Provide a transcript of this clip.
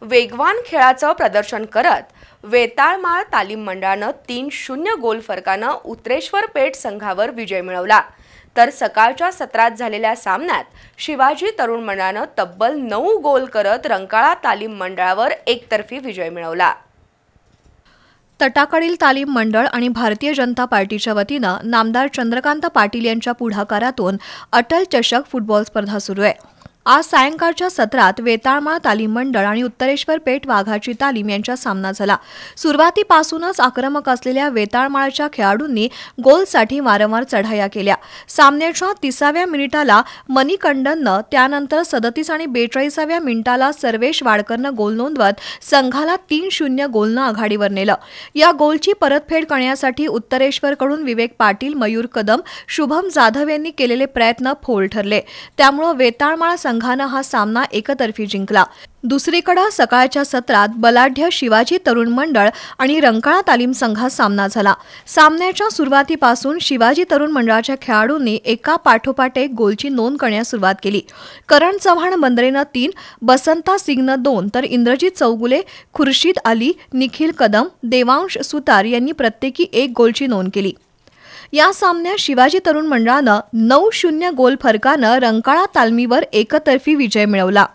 वेगवान खेळाचं प्रदर्शन करत वेताळमाळ तालीम मंडळानं 3-0 गोल फरकानं उत्तरेश्वर पेठ संघावर विजय मिळवला। तर सकाळच्या सत्रात झालेल्या सामन्यात शिवाजी तरुण मंडळानं तब्बल 9 गोल करत रंकाळा तालीम मंडळावर एकतर्फी विजय मिळवला। तटाकडील तालीम मंडळ आणि भारतीय जनता पार्टीच्या वतीनं नामदार चंद्रकांत पाटील यांच्या पुढाकारातून अटल चषक फुटबॉल स्पर्धा सुरू आहे। आज सायंकाळच्या सत्रात वेताळमाळ तालीम मंडळ आणि उत्तरेश्वर पेठ वाघाची तालीम यांचा सामना झाला। सुरुवातीपासूनच आक्रमक असलेल्या वेताळमाळच्या खेळाडूंनी गोलसाठी वारंवार चढाया केल्या। सामन्याच्या 30व्या मिनिटाला मणिकंदननं, त्यानंतर 37 आणि 42व्या मिनिटाला सर्वेश वाडकरनं गोल नोंदवत संघाला 3-0 गोलनं आघाडीवर नेलं। या गोलची परतफेड करण्यासाठी उत्तरेश्वरकडून विवेक पाटील, मयूर कदम, शुभम जाधव यांनी केलेले प्रयत्न फोल ठरले। त्यामुळे वेताळमाळ संघानं हा सामना एकतर्फी जिंकला। दुसरीकडे सकाळच्या सत्रात बलाढ्य शिवाजी तरुण मंडळ आणि रंकाळा तालीम संघात सामना झाला। सामन्याच्या सुरुवातीपासून शिवाजी तरुण मंडळाच्या खेळाडूंनी एका पाठोपाठ एक गोलची नोंद करण्यास सुरुवात केली। करण चव्हाण बंद्रेनं 3, बसंता सिंगनं 2 तर इंद्रजित चौगुले, खुर्शीद अली, निखिल कदम, देवांश सुतार यांनी प्रत्येकी 1 गोलची नोंद केली। या सामन्यात शिवाजी तरुण मंडळानं 9-0 गोल फरकानं रंकाळा तालमीवर एकतर्फी विजय मिळवला।